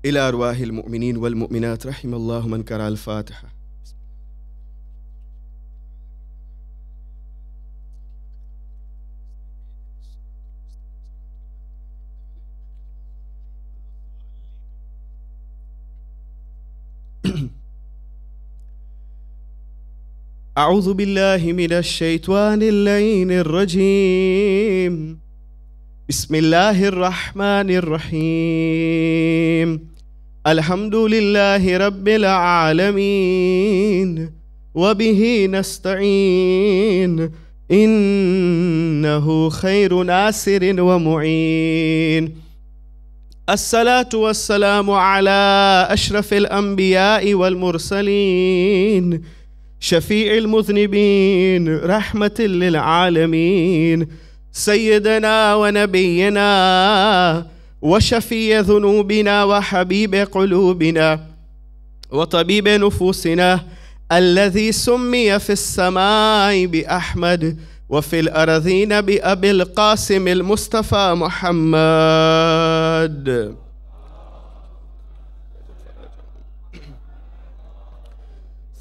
إلى أرواح المؤمنين والمؤمنات رحم الله من قرأ الفاتحة. أعوذ بالله من الشيطان اللعين الرجيم. بسم الله الرحمن الرحيم. الحمد لله رب العالمين وبه نستعين إنه خير ناصر ومعين. الصلاة والسلام على أشرف الأنبياء والمرسلين شفيع المذنبين رحمة للعالمين سيدنا ونبينا وشفيع ذنوبنا وحبيب قلوبنا وطبيب نفوسنا الذي سمي في السماء بأحمد وفي الأرضين بأبي القاسم المصطفى محمد.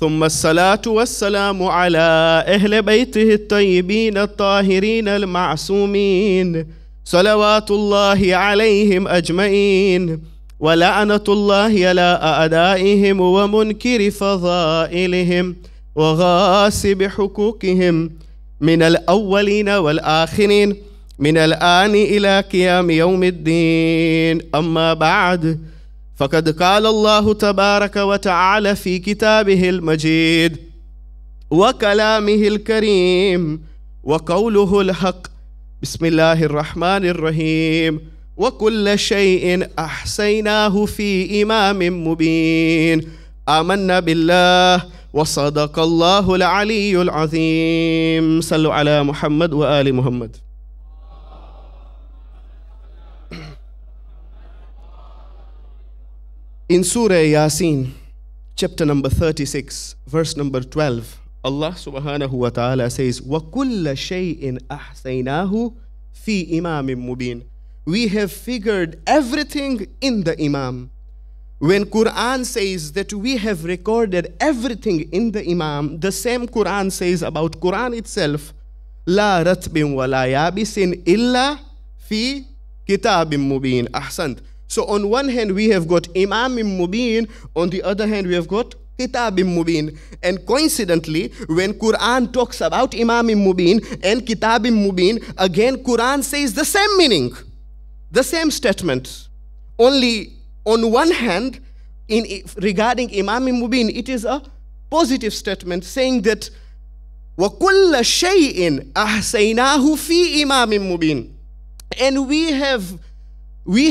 ثم الصلاة والسلام على أهل بيته الطيبين الطاهرين المعصومين صلوات الله عليهم أجمعين ولعنة الله على أعدائهم ومنكر فضائلهم وغاصب حقوقهم من الأولين والآخرين من الآن إلى قيام يوم الدين. أما بعد، فقد قال الله تبارك وتعالى في كتابه المجيد وكلامه الكريم وقوله الحق. بسم الله الرحمن الرحيم. وكل شيء أحصيناه في إمام مبين. آمنا بالله وصدق الله العلي العظيم. صلوا على محمد وآل محمد. In Surah Yasin, chapter number 36, verse number 12, Allah subhanahu wa ta'ala says, وَكُلَّ شَيْءٍ أَحْسَيْنَاهُ فِي إِمَامٍ مُبِينٍ. We have figured everything in the Imam. When Quran says that we have recorded everything in the Imam, the same Quran says about Quran itself, لَا رَتْبٍ وَلَا يَابِسٍ إِلَّا فِي كِتَابٍ مُبِينٍ. Ahsant. So on one hand we have got Imam Mubin, on the other hand we have got Kitab Mubin. And coincidentally, when Quran talks about Imam Mubin and Kitab Mubin, again Quran says the same meaning, the same statement. Only on one hand, regarding Imam Mubin, it is a positive statement saying that وَكُلَّ شَيْءٍ أَحْسَيْنَاهُ فِي إِمَامٍ مُبِينٍ. And we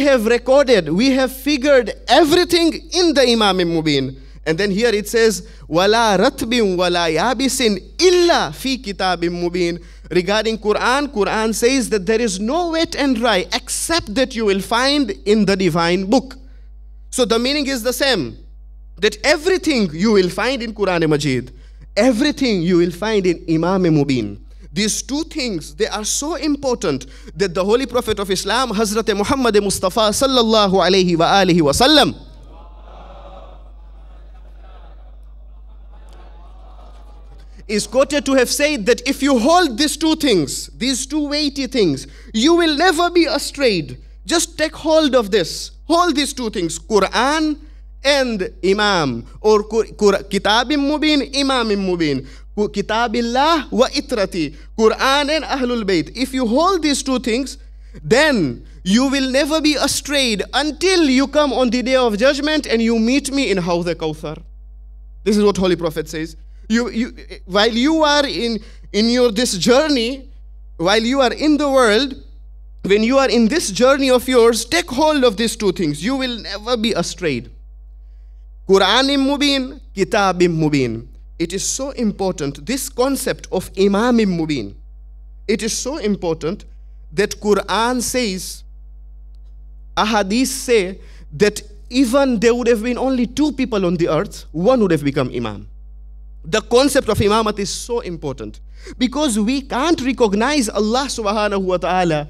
have recorded, we have figured everything in the Imam Mubin. And then here it says, وَلَا رَتْبٍ وَلَا يَابِسٍ إِلَّا فِي كِتَابٍ مُبِينٍ. Regarding Quran says that there is no wet and dry except that you will find in the divine book. So the meaning is the same, that everything you will find in Quran Majid, everything you will find in Imam Mubin. These two things, they are so important that the Holy Prophet of Islam, Hazrat Muhammad Mustafa sallallahu alayhi wa alihi wa sallam, is quoted to have said that if you hold these two things, these two weighty things, you will never be astray. Just take hold of this. Hold these two things, Quran and Imam, or Kitab Mubin, Imam Mubin. Kitabillah wa itrati, Quran and Ahlul Bayt. If you hold these two things, then you will never be astray until you come on the day of judgment and you meet me in Hawd al-Kawthar. This is what Holy Prophet says. While you are in your this journey, while you are in the world, when you are in this journey of yours, take hold of these two things. You will never be astray. Quran Mubin, Kitab Mubin. It is so important, this concept of Imam Mubin. It is so important that Quran says, Ahadith say that even there would have been only two people on the earth, one would have become Imam. The concept of Imamat is so important because we can't recognize Allah subhanahu wa ta'ala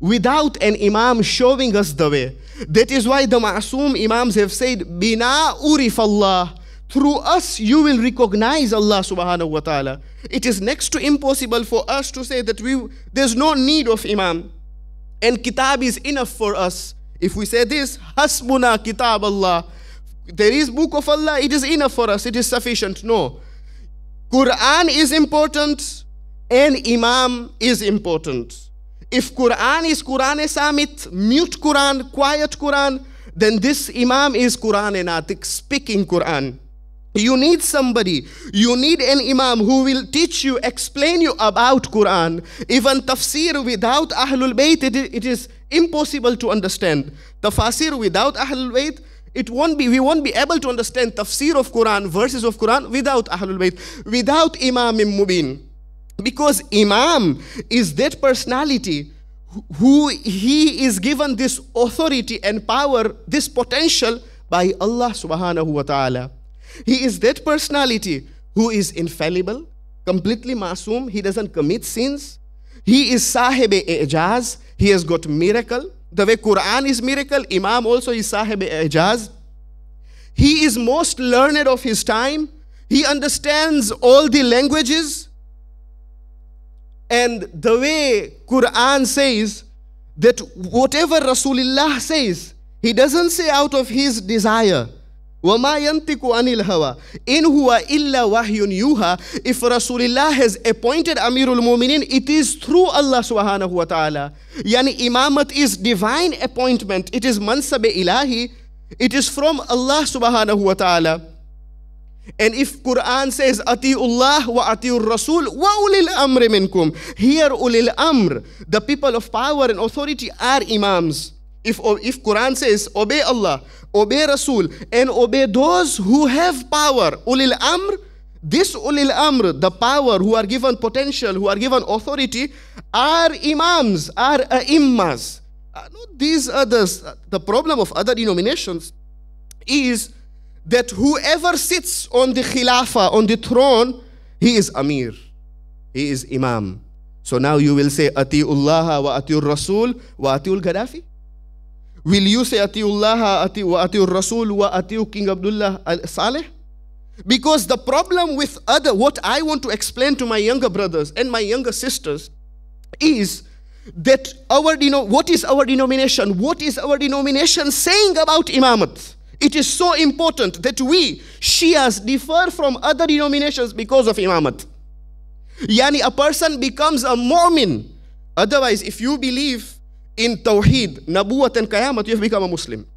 without an imam showing us the way. That is why the Ma'soom Imams have said, Bina urif Allah. Through us, you will recognize Allah subhanahu wa ta'ala. It is next to impossible for us to say that there's no need of imam. And kitab is enough for us. If we say this, hasbuna kitab Allah. There is book of Allah, it is enough for us, it is sufficient. No. Quran is important and imam is important. If Quran is Quran Samit, mute Quran, quiet Quran, then this imam is Quran Natik, speaking Quran. You need somebody, you need an imam who will teach you, explain you about Quran. Even tafsir without Ahlul Bayt, it is impossible to understand. Tafsir without Ahlul Bayt, we won't be able to understand tafsir of Quran, verses of Quran without Ahlul Bayt, without Imam Mubin. Because Imam is that personality who he is given this authority and power, this potential by Allah subhanahu wa ta'ala. He is that personality who is infallible, completely masoom, he doesn't commit sins. He is sahib-e-ijaz, he has got miracle. The way Quran is miracle, Imam also is sahib-e-ijaz. He is most learned of his time. He understands all the languages. And the way Quran says that whatever Rasulullah says, he doesn't say out of his desire. وَمَا يَنْتِقُ عَنِ الْهَوَىٰ إِنْ هُوَ إِلَّا وَحْيٌ يُوحَىٰ. If Rasulullah has appointed Amirul Mu'minin, it is through Allah subhanahu wa ta'ala. Yani imamat is divine appointment. It is mansab ilahi. It is from Allah subhanahu wa ta'ala. And if Quran says, Ati'ullah wa Ati'ur Rasul wa ulil amri minkum. Here ulil amr, the people of power and authority are imams. If Quran says, obey Allah, obey Rasul, and obey those who have power, ulil amr, this ulil amr, the power, who are given potential, who are given authority, are imams, are a'immas. Not these others. The problem of other denominations is that whoever sits on the khilafah, on the throne, he is amir, he is imam. So now you will say, Ati'ullah wa Ati'ur Rasul wa Ati'ul Gaddafi? Will you say Ati'ullah wa Ati'ur Rasul wa Ati'u King Abdullah Saleh? Because the problem with what I want to explain to my younger brothers and my younger sisters is that what is our denomination? What is our denomination saying about imamat? It is so important that we, Shias, differ from other denominations because of imamat. Yani a person becomes a mu'min. Otherwise, if you believe in Tawheed, Nabuwat and Qayamat, you have become a Muslim.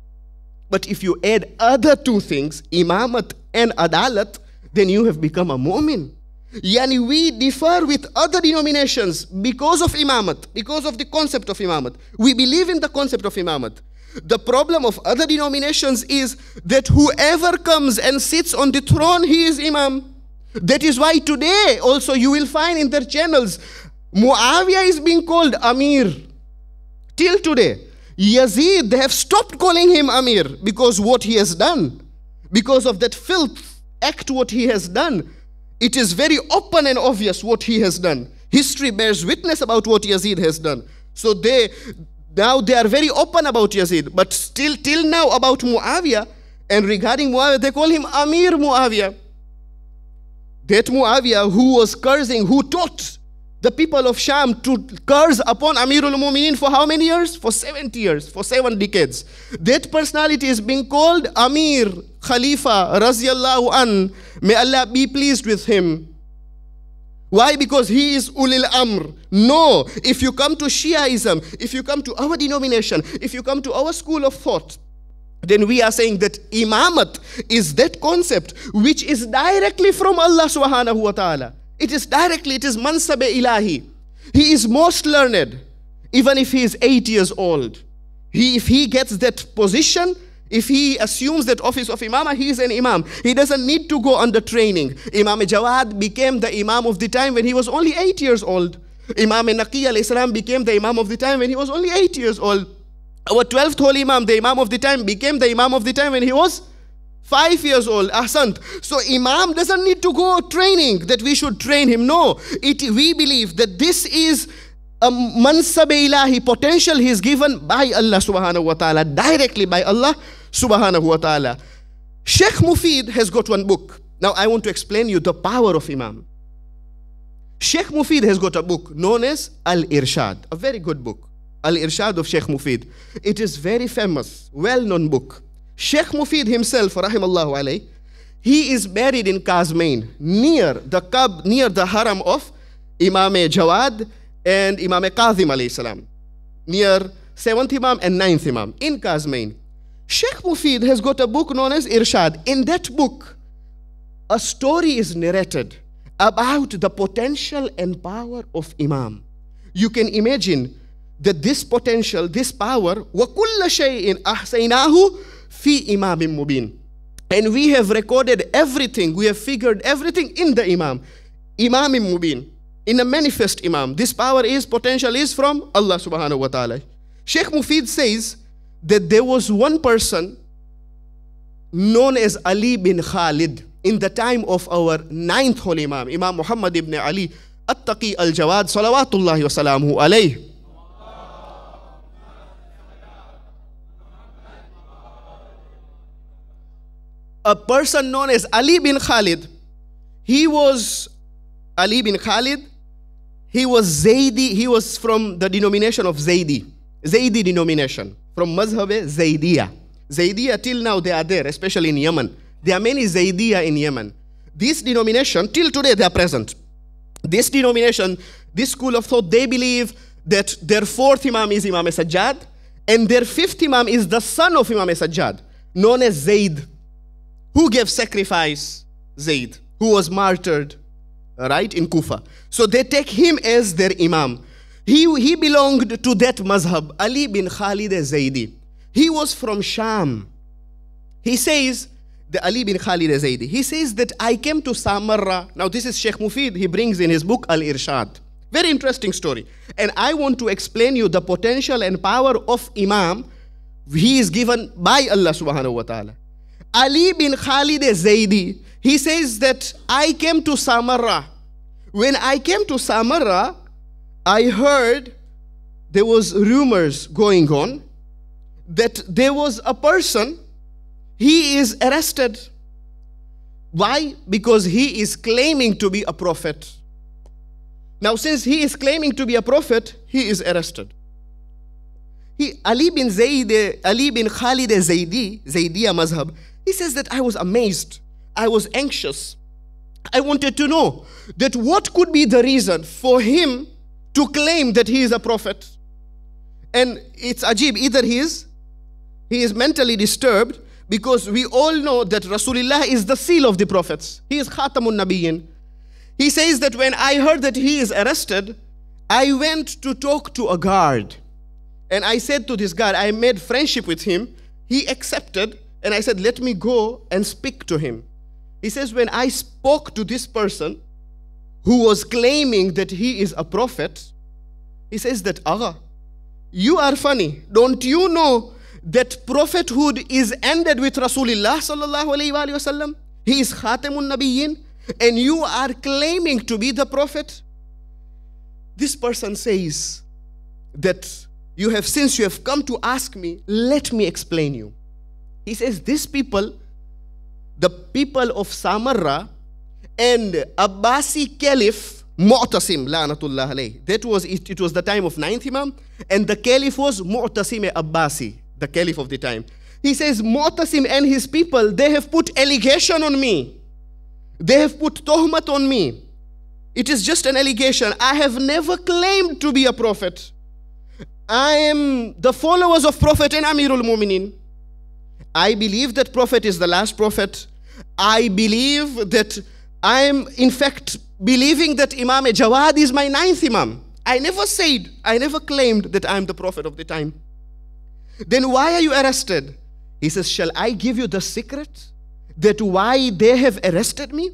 But if you add other two things, imamat and adalat, then you have become a mu'min. Yani we differ with other denominations because of imamat, because of the concept of imamat. We believe in the concept of imamat. The problem of other denominations is that whoever comes and sits on the throne, he is imam. That is why today also you will find in their channels, Muawiyah is being called Amir. Till today, Yazid, they have stopped calling him Amir because what he has done, because of that filth act what he has done. It is very open and obvious what he has done. History bears witness about what Yazid has done. So now they are very open about Yazid, but still till now about Muawiyah, and regarding Muawiyah, they call him Amir Muawiyah. That Muawiyah who was cursing, who taught the people of Sham to curse upon Amirul Mu'minin for how many years? For 70 years, for 7 decades. That personality is being called Amir, Khalifa, Raziyallahu An. May Allah be pleased with him. Why? Because he is Ulil Amr. No, if you come to Shiaism, if you come to our denomination, if you come to our school of thought, then we are saying that imamat is that concept which is directly from Allah subhanahu wa ta'ala. It is directly, it is mansab ilahi. He is most learned, even if he is 8 years old. If he gets that position, if he assumes that office of imamah, he is an imam. He doesn't need to go under training. Imam Jawad became the imam of the time when he was only 8 years old. Imam Naqi alayhi salam became the imam of the time when he was only 8 years old. Our 12th holy imam, the imam of the time, became the imam of the time when he was 5 years old. Ahsant. So imam doesn't need to go training, that we should train him. No, we believe that this is a mansab ilahi, potential he is given by Allah subhanahu wa ta'ala, directly by Allah subhanahu wa ta'ala. Sheikh Mufid has got one book. Now I want to explain you the power of Imam. Sheikh Mufid has got a book known as Al-Irshad, a very good book. Al-Irshad of Sheikh Mufid. It is very famous, well-known book. Sheikh Mufid himself, rahimallahu alayh, he is buried in Kazmain, near the haram of Imam Jawad and Imam Kazim alayhi salam, near 7th Imam and 9th Imam in Kazmain. Sheikh Mufid has got a book known as Irshad. In that book, a story is narrated about the potential and power of Imam. You can imagine that this potential, this power, وَكُلَّ شَيْءٍ أَحْسَيْنَاهُ فِي إِمَامٍ مُبِينٍ. And we have recorded everything, we have figured everything in the Imam. Imam Mubin, in a manifest Imam. This power is, potential is from Allah subhanahu wa ta'ala. Sheikh Mufid says that there was one person known as Ali bin Khalid in the time of our 9th Holy Imam, Imam Muhammad ibn Ali At-Taqi Al-Jawad, salawatullahi wa salamuhu alayh. A person known as Ali bin Khalid, he was Zaydi, he was from the denomination of Zaydi denomination, from Mazhab Zaydiya. Zaydiya till now they are there, especially in Yemen. There are many Zaydiya in Yemen. This denomination, till today they are present. This denomination, this school of thought, they believe that their 4th Imam is Imam Sajjad, and their 5th Imam is the son of Imam Sajjad, known as Zayd, who gave sacrifice, Zayd, who was martyred, right, in Kufa. So they take him as their Imam. He belonged to that mazhab, Ali bin Khalid al-Zaydi. He was from Sham. He says, the Ali bin Khalid al-Zaydi, he says that I came to Samarra. Now this is Sheikh Mufid, he brings in his book Al-Irshad. Very interesting story. And I want to explain you the potential and power of Imam. He is given by Allah subhanahu wa ta'ala. Ali bin Khalid al-Zaydi, he says that I came to Samarra. When I came to Samarra, I heard there was rumors going on that there was a person, he is arrested. Why? Because he is claiming to be a prophet. Now since he is claiming to be a prophet, he is arrested. Ali bin Khalid al-Zaydi, Zaydiya mazhab, he says that I was amazed, I was anxious. I wanted to know that what could be the reason for him to claim that he is a prophet. And it's ajib, either he is mentally disturbed, because we all know that Rasulullah is the seal of the prophets. He is Khatamun Nabiyyin. He says that when I heard that he is arrested, I went to talk to a guard. And I said to this guard, I made friendship with him. He accepted, and I said, let me go and speak to him. He says, when I spoke to this person who was claiming that he is a prophet, he says that, Agha, you are funny. Don't you know that prophethood is ended with Rasulullah sallallahu alayhi wa sallam? He is Khatamun Nabiyyin, and you are claiming to be the prophet? This person says that since you have come to ask me, let me explain you. He says, these people, the people of Samarra and Abbasi Caliph Mu'tasim, la'natullah alayh. It was the time of 9th Imam, and the Caliph was Mu'tasim Abbasi, the Caliph of the time. He says, Mu'tasim and his people, they have put allegation on me. They have put tohmat on me. It is just an allegation. I have never claimed to be a prophet. I am the followers of Prophet and Amirul Mu'minin. I believe that Prophet is the last prophet. I believe that I am, in fact, believing that Imam Jawad is my 9th Imam. I never claimed that I am the prophet of the time. Then why are you arrested? He says, shall I give you the secret that why they have arrested me?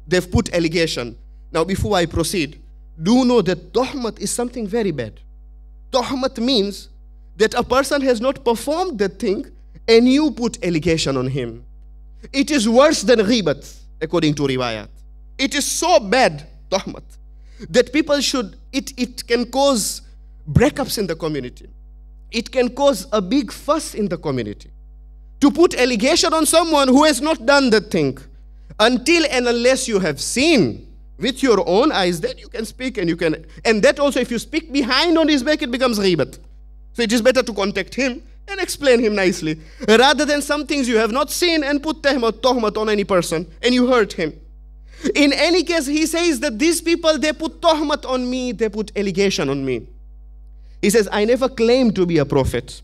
They've put allegation. Now before I proceed, do know that tohmat is something very bad. Tohmat means that a person has not performed that thing and you put allegation on him. It is worse than ghibat, according to riwayat. It is so bad, tohmat, that people should it can cause breakups in the community. It can cause a big fuss in the community. To put allegation on someone who has not done that thing. Until and unless you have seen with your own eyes, then you can speak and you can, and that also if you speak behind on his back, it becomes ghibat. So it is better to contact him and explain him nicely, rather than some things you have not seen and put tohmat on any person and you hurt him. In any case, he says that these people, they put tohmat on me, they put allegation on me. He says, I never claimed to be a prophet.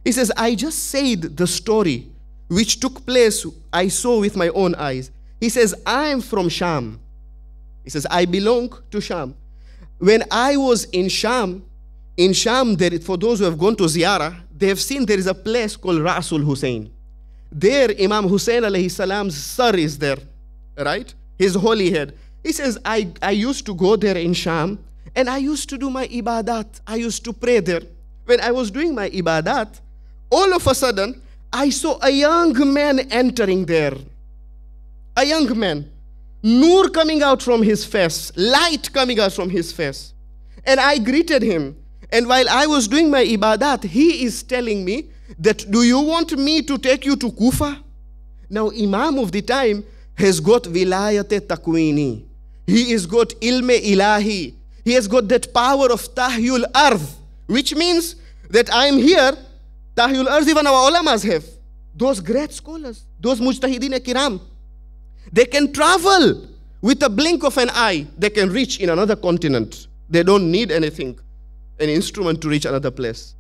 He says, I just said the story which took place, I saw with my own eyes. He says, I am from Sham. He says, I belong to Sham. When I was in Sham, there, for those who have gone to Ziyarah, they have seen there is a place called Rasul Hussein. There, Imam Hussein alayhi salam's sir is there, right? His holy head. He says, I used to go there in Sham, and I used to do my ibadat. I used to pray there. When I was doing my ibadat, all of a sudden, I saw a young man entering there. A young man. Nur coming out from his face. Light coming out from his face. And I greeted him. And while I was doing my ibadat, he is telling me that, do you want me to take you to Kufa? Now, Imam of the time has got vilayat takwini. He has got ilme ilahi. He has got that power of tahyul ardh, which means that I am here. Tahyul ardh, even our ulamas have. Those great scholars, those mujtahideen kiram, they can travel with a blink of an eye. They can reach in another continent. They don't need anything, an instrument to reach another place.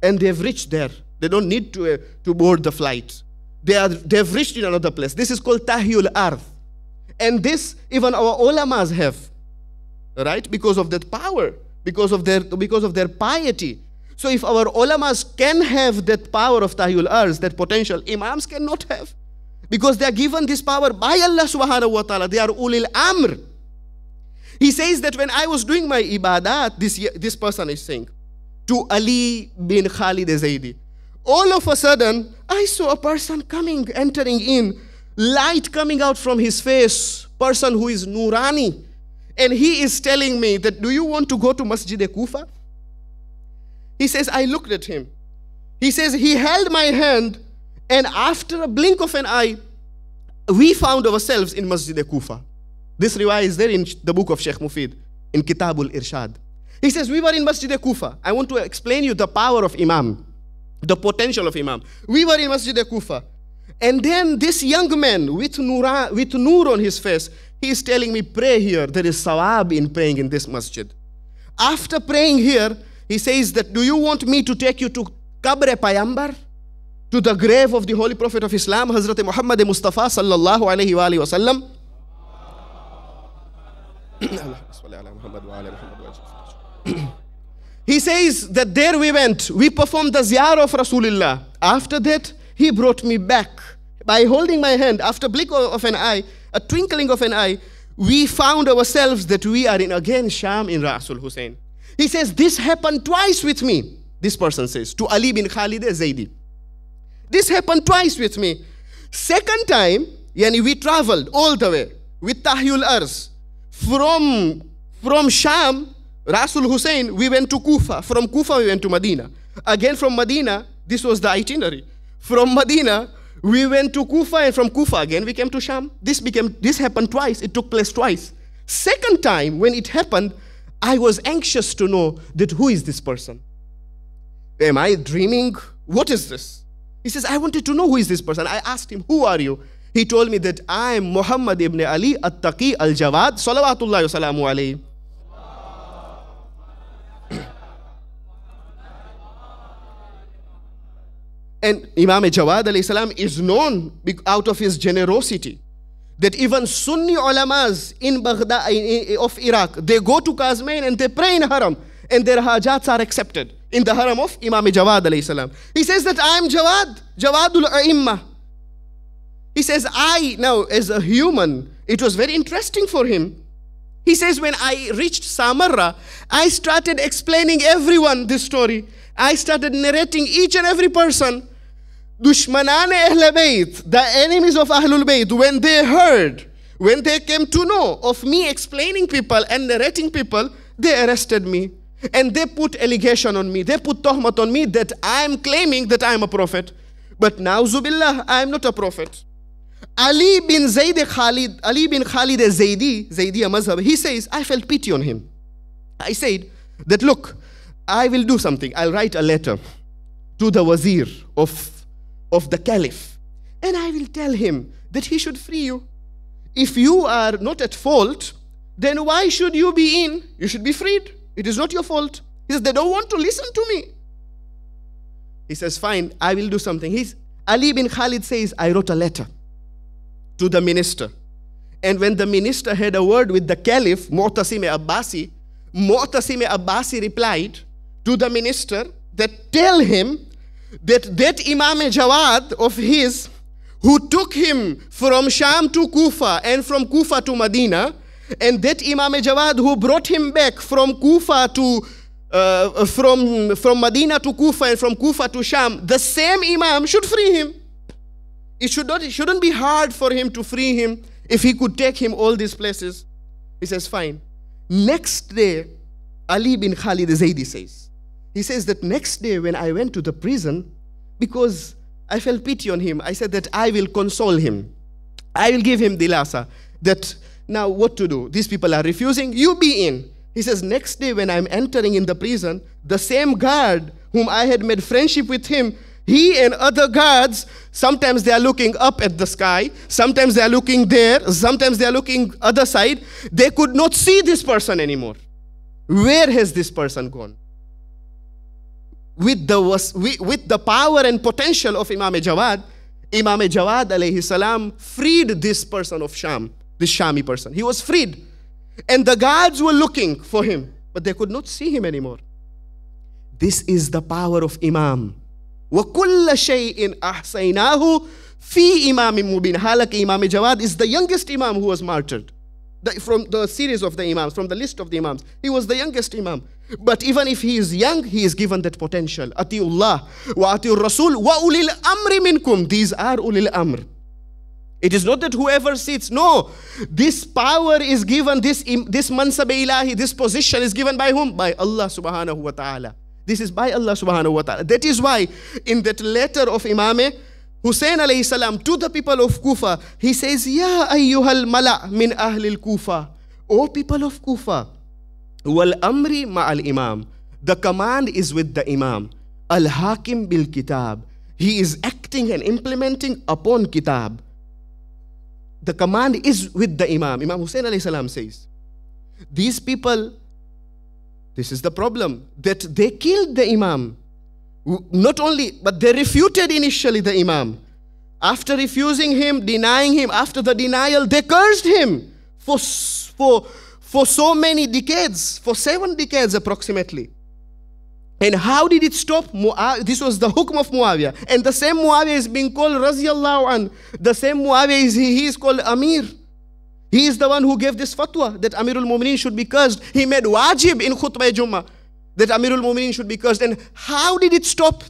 And they've reached there. They don't need to board the flight. They've reached in another place. This is called tahyul ardh. And this, even our ulamas have, right? Because of that power, because of their piety. So if our ulamas can have that power of tahyul ardh, that potential, imams cannot have. Because they are given this power by Allah subhanahu wa ta'ala. They are ulil amr. He says that when I was doing my ibadat, this person is saying, to Ali bin Khalid Zaidi, all of a sudden, I saw a person entering in, light coming out from his face, person who is Nurani. And he is telling me that, do you want to go to Masjid Kufa? He says, I looked at him. He says, he held my hand, and after a blink of an eye, we found ourselves in Masjid Kufa. This riwayah is there in the book of Sheikh Mufid, in Kitabul Irshad. He says, we were in Masjid Kufa. I want to explain you the power of Imam, the potential of Imam. We were in Masjid Kufa. And then this young man with nur on his face, he is telling me, pray here. There is sawab in praying in this masjid. After praying here, he says that, do you want me to take you to Qabr Payambar? To the grave of the Holy Prophet of Islam, Hazrat Muhammad Mustafa sallallahu alayhi wa sallam. He says that there we went. We performed the ziyarah of Rasulullah. After that, he brought me back. By holding my hand, after a blink of an eye, a twinkling of an eye, we found ourselves that we are in again Sham in Rasul Hussein. He says, this happened twice with me. This person says, to Ali bin Khalid Zaidi. This happened twice with me. Second time, we traveled all the way with Tahyul Ars. From Sham, Rasul Hussein, we went to Kufa. From Kufa, we went to Medina. Again from Medina, this was the itinerary. From Medina, we went to Kufa, and from Kufa again, we came to Sham. This happened twice. It took place twice. Second time, when it happened, I was anxious to know that who is this person? Am I dreaming? What is this? He says, I wanted to know who is this person. I asked him, who are you? He told me that I am Muhammad ibn Ali at-Taqi al-Jawad, salawatullahi wa salamu alayhi. And Imam Jawad alayhi salam is known out of his generosity, that even Sunni ulamas in Baghdad, of Iraq, they go to Kazmain and they pray in Haram, and their hajats are accepted in the Haram of Imam Jawad alayhi salam. He says that I am Jawadul A'imma. He says, now as a human, it was very interesting for him. He says, when I reached Samarra, I started explaining everyone this story. I started narrating each and every person. Dushmanane Ahl Bayt, the enemies of Ahlul Bayt, when they heard, when they came to know of me explaining people and narrating people, They arrested me and they put allegation on me. They put tuhmat on me that I am claiming that I am a prophet. But now, Zubillah, I am not a prophet. Ali bin Khalid Zaydiya Mazhab, he says, I felt pity on him. I said that, look, I will do something. I'll write a letter to the wazir of the caliph. And I will tell him that he should free you. If you are not at fault, then why should you be in? You should be freed. It is not your fault. He says, they don't want to listen to me. He says, fine, I will do something. Ali bin Khalid says, I wrote a letter to the minister. And when the minister had a word with the caliph, Mu'tasim Abbasi replied to the minister that tell him that Imam Jawad of his, who took him from Sham to Kufa and from Kufa to Medina, and that Imam Jawad who brought him back from Kufa to from Medina to Kufa and from Kufa to Sham, the same Imam should free him. It shouldn't be hard for him to free him if he could take him all these places. He says, fine. Next day, Ali bin Khalid Zaydi says, he says that next day when I went to the prison, because I felt pity on him, I said that I will console him. I will give him dilasa. That now what to do? These people are refusing. You be in. He says, next day when I'm entering in the prison, the same guard whom I had made friendship with him, he and other guards, sometimes they are looking up at the sky, sometimes they are looking there, sometimes they are looking other side. They could not see this person anymore. Where has this person gone? With the power and potential of Imam Jawad alayhi salam freed this person of Sham, this Shami person. He was freed. And the guards were looking for him, but they could not see him anymore. This is the power of Imam. وَكُلَّ شَيْءٍ أَحْسَيْنَاهُ فِي إِمَامٍ مُبِينٍ. Halak Imam Jawad is the youngest Imam who was martyred. From the series of the Imams, from the list of the Imams. He was the youngest Imam. But even if he is young, he is given that potential. Atiullah wa atiur Rasul wa ulil amri minkum. These are ulil amr. It is not that whoever sits. No. This power is given, this mansab ilahi, this position is given by whom? By Allah subhanahu wa ta'ala. This is by Allah subhanahu wa ta'ala. That is why in that letter of Imam Hussein alayhi salam to the people of Kufa, he says, Ya ayyuhal mala' min ahlil Kufa. O people of Kufa, wal amri ma'al imam. The command is with the Imam. Al hakim bil kitab. He is acting and implementing upon kitab. The command is with the Imam. Imam Hussein alayhi salam says, these people, this is the problem, that they killed the Imam. Not only, but they refuted initially the Imam. After refusing him, denying him, after the denial, they cursed him for so many decades, for 7 decades approximately. And how did it stop? This was the hukm of Muawiyah. And the same Muawiyah is being called Raziyallahu an. The same Muawiyah, he is called Amir. He is the one who gave this fatwa that Amirul Mu'mineen should be cursed. He made wajib in Khutbah Jummah that Amirul Mu'mineen should be cursed. And how did it stop?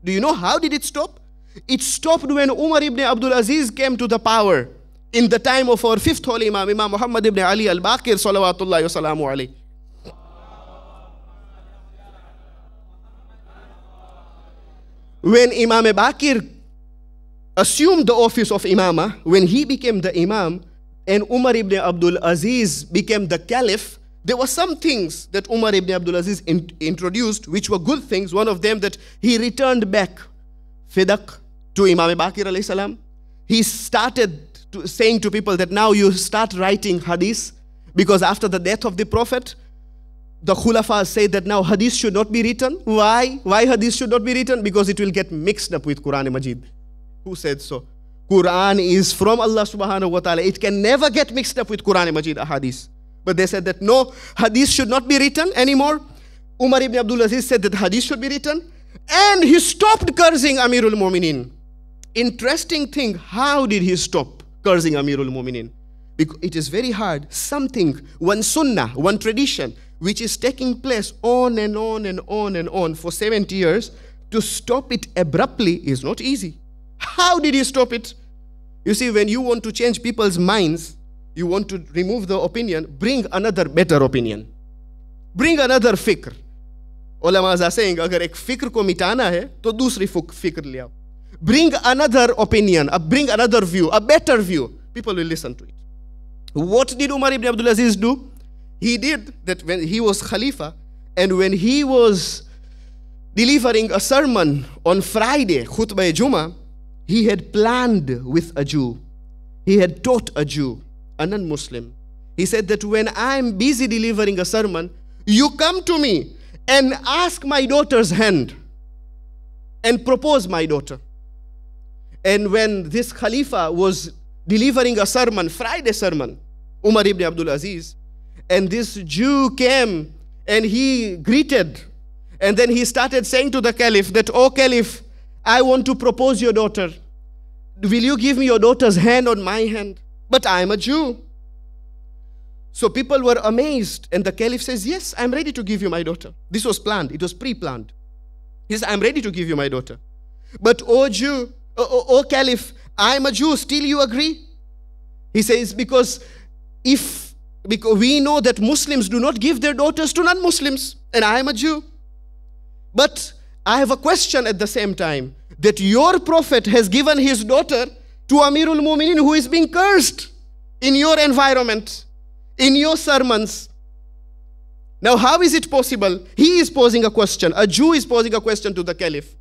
Do you know how did it stop? It stopped when Umar ibn Abdul Aziz came to the power in the time of our 5th Holy Imam, Imam Muhammad ibn Ali al-Baqir salawatullahi wa salamu alayhi. When Imam Baqir assumed the office of Imamah, when he became the Imam and Umar ibn Abdul Aziz became the Caliph, there were some things that Umar ibn Abdul Aziz introduced which were good things. One of them that he returned back Fidak to Imam Baqir alayhi salam. He started saying to people that now you start writing hadith, because after the death of the Prophet, the Khulafa say that now hadith should not be written. Why? Why hadith should not be written? Because it will get mixed up with Quran Majid. Who said so? Quran is from Allah subhanahu wa ta'ala. It can never get mixed up with Quran Majid hadith. But they said that no, hadith should not be written anymore. Umar ibn Abdul Aziz said that hadith should be written. And he stopped cursing Amirul Mu'mineen. Interesting thing, how did he stop cursing Amirul Mu'mineen? Because it is very hard. Something, one sunnah, one tradition, which is taking place on and on and on and on for 70 years, to stop it abruptly is not easy. How did he stop it? You see, when you want to change people's minds, you want to remove the opinion, bring another better opinion. Bring another fikr. Ulamas are saying, agar ek fikr ko mitana hai, to dusri fikr le aao. Bring another opinion, bring another view, a better view. People will listen to it. What did Umar ibn Abdul Aziz do? He did that when he was Khalifa, and when he was delivering a sermon on Friday, Khutbah Jummah, he had planned with a Jew. He had taught a Jew, a non-Muslim. He said that when I'm busy delivering a sermon, you come to me and ask my daughter's hand and propose my daughter. And when this Khalifa was delivering a sermon, Friday sermon, Umar ibn Abdul Aziz, and this Jew came and he greeted, and then he started saying to the Caliph that, "Oh Caliph, I want to propose your daughter. Will you give me your daughter's hand on my hand? But I'm a Jew." So people were amazed, and the Caliph says, "Yes, I'm ready to give you my daughter." This was planned, it was pre-planned. He says, "I'm ready to give you my daughter. But oh Caliph, I'm a Jew, still you agree?" He says, because we know that Muslims do not give their daughters to non-Muslims, and I am a Jew. But I have a question at the same time, that your prophet has given his daughter to Amirul Mu'minin, who is being cursed in your environment, in your sermons. Now how is it possible? He is posing a question. A Jew is posing a question to the Caliph.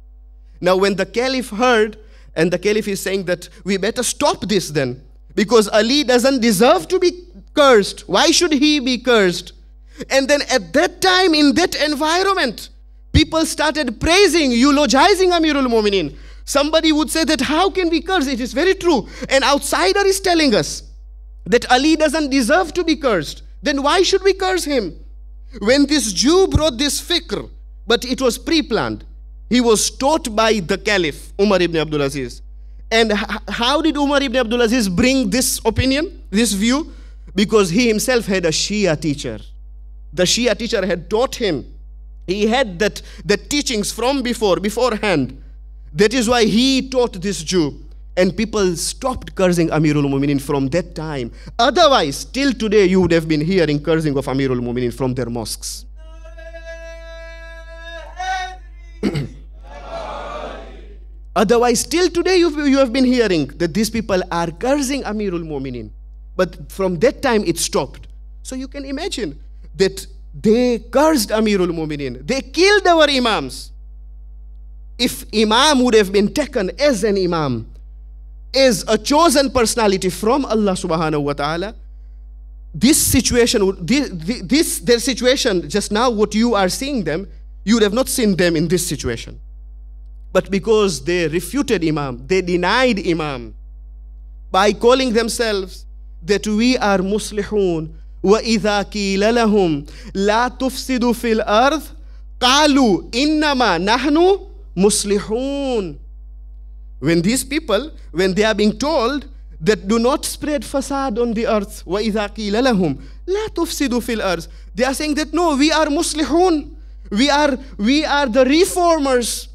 Now when the Caliph heard, and the Caliph is saying that we better stop this then, because Ali doesn't deserve to be cursed. Why should he be cursed? And then at that time, in that environment, people started praising, eulogizing Amirul Mu'minin. Somebody would say that, how can we curse? It is very true. An outsider is telling us that Ali doesn't deserve to be cursed. Then why should we curse him? When this Jew brought this fikr, but it was pre-planned, he was taught by the Caliph, Umar ibn Abdul Aziz. And how did Umar ibn Abdul Aziz bring this opinion, this view? Because he himself had a Shia teacher. The Shia teacher had taught him. He had the teachings from beforehand. That is why he taught this Jew. And people stopped cursing Amirul Mu'minin from that time. Otherwise, till today, you would have been hearing cursing of Amirul Mu'minin from their mosques. Otherwise, till today, you have been hearing that these people are cursing Amirul Mu'minin. But from that time, it stopped. So you can imagine that they cursed Amirul Mu'minin. They killed our imams. If imam would have been taken as an imam, as a chosen personality from Allah subhanahu wa ta'ala, this situation, their situation, just now what you are seeing them, you would have not seen them in this situation. But because they refuted Imam, they denied Imam by calling themselves that we are muslihun. وَإِذَا قِيلَ لَهُمْ لَا تُفْسِدُوا فِي الْأَرْضِ قَالُوا إِنَّمَا نَحْنُ مُصْلِحُونَ. When these people, when they are being told that do not spread fasad on the earth, وَإِذَا قِيلَ لَهُمْ لَا تُفْسِدُوا فِي الْأَرْضِ, they are saying that no, we are muslihun. We are the reformers.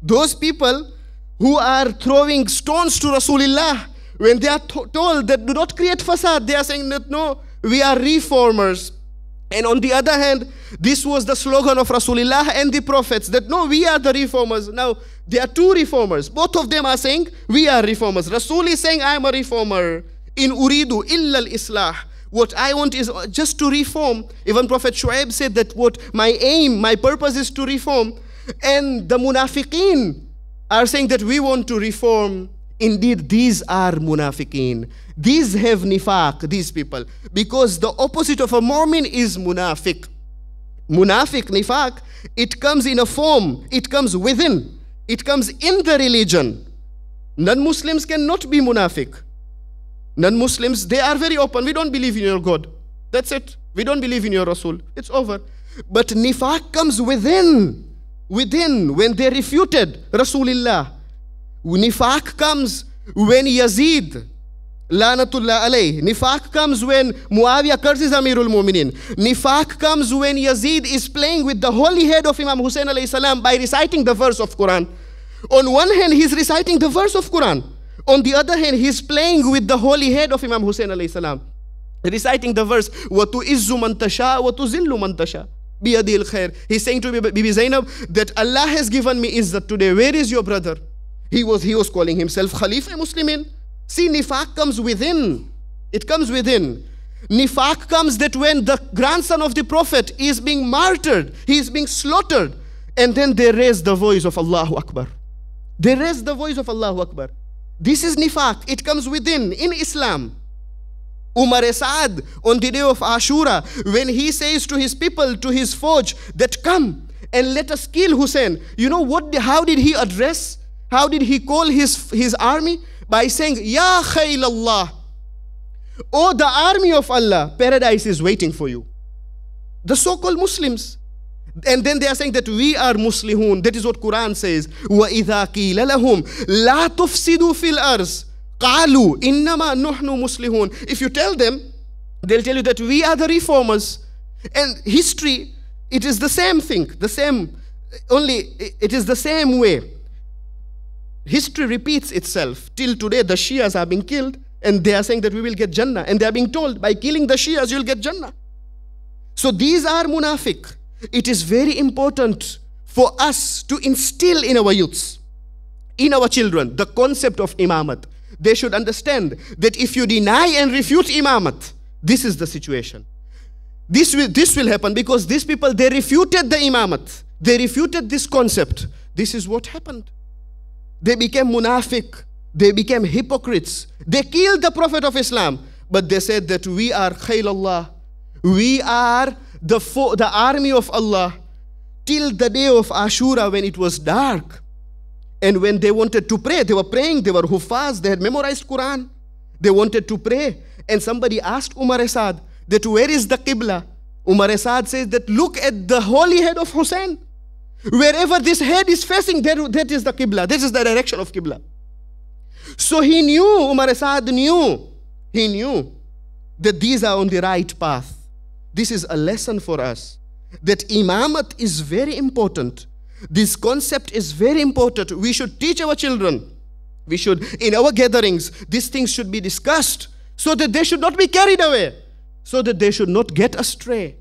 Those people who are throwing stones to Rasulullah, when they are told that do not create fasad, they are saying that no, we are reformers. And on the other hand, this was the slogan of Rasulullah and the prophets, that no, we are the reformers. Now, there are two reformers. Both of them are saying, we are reformers. Rasul is saying, I am a reformer. In uridu illa al-islah. What I want is just to reform. Even Prophet Shu'aib said that what my aim, my purpose is to reform. And the munafiqeen are saying that we want to reform. Indeed, these are munafiqeen. These have nifaq, these people. Because the opposite of a mu'min is munafiq. Munafiq, nifaq, it comes in a form. It comes within. It comes in the religion. Non-Muslims cannot be munafiq. Non-Muslims, they are very open. We don't believe in your God. That's it. We don't believe in your Rasul. It's over. But nifaq comes within. Within, when they refuted Rasulullah. Nifaq comes when Yazid, Lanatullah alayh. Nifaq comes when Muawiyah curses Amirul Mu'minin. Nifaq comes when Yazid is playing with the holy head of Imam Hussein alayhi salam by reciting the verse of Quran. On one hand, he's reciting the verse of Quran. On the other hand, he's playing with the holy head of Imam Hussein alayhi salam, reciting the verse, وَتُئِزُّ مَنْ تَشَاءُ وَتُزِلُّ مَنْ تَشَاءُ. biyadil khair. He's saying to Bibi Zainab that Allah has given me izzat today. Where is your brother? He was calling himself Khalifa Muslimin. See, nifaq comes within. It comes within. Nifaq comes that when the grandson of the Prophet is being martyred, he is being slaughtered, and then they raise the voice of Allahu Akbar. They raise the voice of Allahu Akbar. This is nifaq. It comes within in Islam. Umar Saad on the day of Ashura, when he says to his people, to his forge, that come and let us kill Hussein. You know what? How did he address? How did he call his army? By saying, Ya khayl Allah. Oh, the army of Allah, paradise is waiting for you. The so-called Muslims. And then they are saying that we are muslihun. That is what Quran says. وَإِذَا قِيلَ لَهُمْ لَا تُفْسِدُوا فِي الْأَرْضِ قَالُوا إِنَّمَا نُحْنُ مُسْلِحُونَ. If you tell them, they'll tell you that we are the reformers. And history, it is the same thing. The same, only it is the same way. History repeats itself. Till today, the Shias are being killed. And they are saying that we will get Jannah. And they are being told, by killing the Shias, you'll get Jannah. So these are munafiq. It is very important for us to instill in our youths, in our children, the concept of imamat. They should understand that if you deny and refute imamat, this is the situation. This will happen because these people, they refuted the imamat. They refuted this concept. This is what happened. They became munafiq. They became hypocrites. They killed the Prophet of Islam. But they said that we are khayl Allah. We are the army of Allah. Till the day of Ashura, when it was dark. And when they wanted to pray, they were praying. They were huffaz. They had memorized Quran. They wanted to pray. And somebody asked Umar Saad that where is the Qibla? Umar Saad says that look at the holy head of Hussein. Wherever this head is facing, that is the Qibla. This is the direction of Qibla. So he knew, Umar Saad knew, he knew that these are on the right path. This is a lesson for us, that imamat is very important. This concept is very important. We should teach our children. We should, in our gatherings, these things should be discussed so that they should not be carried away, so that they should not get astray.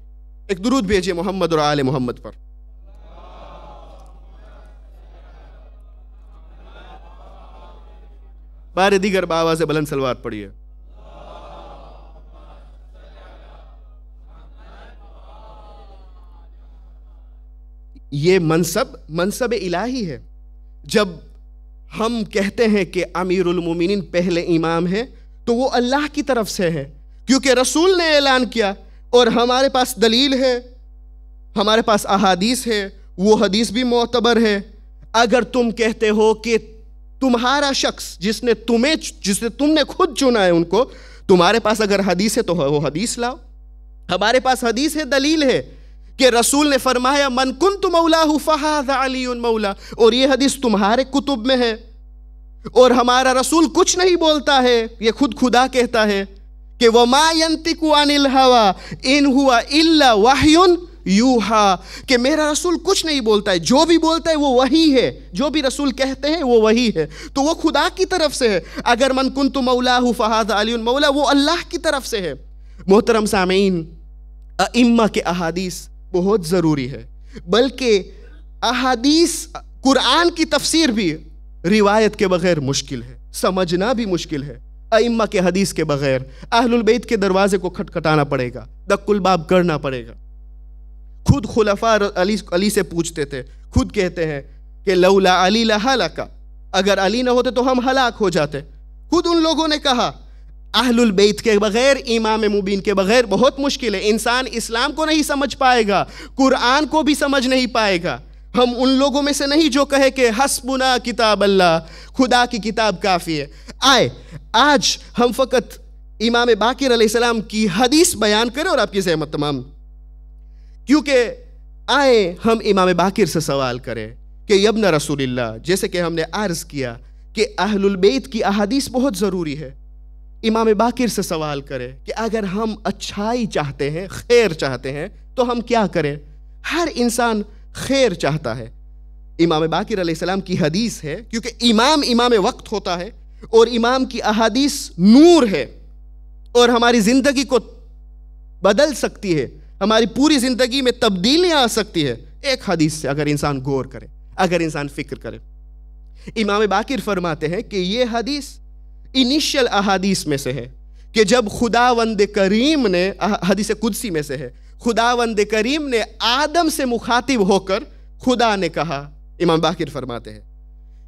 Ek durud bhejiye Muhammad aur aale Muhammad par. बारे दीगर बाबा से बुलंद सलवात पढ़िए. ये मनसब इलाही है. जब हम कहते हैं कि अमीरुल मोमिनीन पहले इमाम है, तो वो अल्लाह की तरफ से है, क्योंकि रसूल ने ऐलान किया और हमारे पास दलील है, हमारे पास अहादीस है, वो हदीस भी मोतबर है. अगर तुम कहते हो कि तुम्हारा शख्स जिसने तुमने खुद चुना है उनको, तुम्हारे पास अगर हदीस है तो वो हदीस लाओ. हमारे पास हदीस है, दलील है कि रसूल ने फरमाया मन कुन्तु मौलाहु फहाज़ा अलीयुन मौला, और ये हदीस तुम्हारे कुतुब में है. और हमारा रसूल कुछ नहीं बोलता है, ये खुद खुदा कहता है कि वमा यंतिकु अनिल हवा इन हुआ इल्ला वहयुन यूहा, कि मेरा रसूल कुछ नहीं बोलता है, जो भी बोलता है वो वही है, जो भी रसूल कहते हैं वो वही है. तो वो खुदा की तरफ से है. अगर मन कुन्तु मौलाहु फहाज़ा अलीयुन मौला, वो अल्लाह की तरफ से है. मोहतरम सामीन, अइम्मा के अहादीस बहुत ज़रूरी है, बल्कि अहादीस कुरान की तफसीर भी रिवायत के बगैर मुश्किल है, समझना भी मुश्किल है. अइम्मा के हदीस के बगैर अहलुल बैत के दरवाजे को खटखटाना पड़ेगा, दक्कुल बाब करना पड़ेगा. खुद खुलफा अली से पूछते थे, खुद कहते हैं कि लौला अली लहलका, अगर अली ना होते तो हम हलाक हो जाते. खुद उन लोगों ने कहा अहलुल बैत के बगैर, इमाम मुबीन के बगैर बहुत मुश्किल है. इंसान इस्लाम को नहीं समझ पाएगा, कुरान को भी समझ नहीं पाएगा. हम उन लोगों में से नहीं जो कहे कि हस्बुना किताब अल्लाह, खुदा की किताब काफ़ी है. आज हम फ़कत इमाम बाकिर अलैहिस्सलाम की हदीस बयान करें और आपकी ज़हमत तमाम, क्योंकि हम इमाम बाकिर से सवाल करें कि यब्न रसूलिल्लाह, जैसे कि हमने अर्ज़ किया कि अहलुल बैत की अहादीस बहुत ज़रूरी है. इमाम बाकिर से सवाल करें कि अगर हम अच्छाई चाहते हैं, खैर चाहते हैं, तो हम क्या करें. हर इंसान खैर चाहता है. इमाम बाकिर अलैहिस्सलाम की हदीस है, क्योंकि इमाम वक्त होता है और इमाम की अहादीस नूर है और हमारी ज़िंदगी को बदल सकती है, ہماری پوری زندگی میں تبدیلیاں آ سکتی ہے ایک حدیث سے، اگر انسان غور کرے، اگر انسان فکر کرے۔ امام باقر فرماتے ہیں کہ یہ حدیث انیشل احادیث میں سے ہے کہ جب خداوند کریم نے، حدیث قدسی میں سے ہے، خداوند کریم نے آدم سے مخاطب ہو کر خدا نے کہا، امام باقر فرماتے ہیں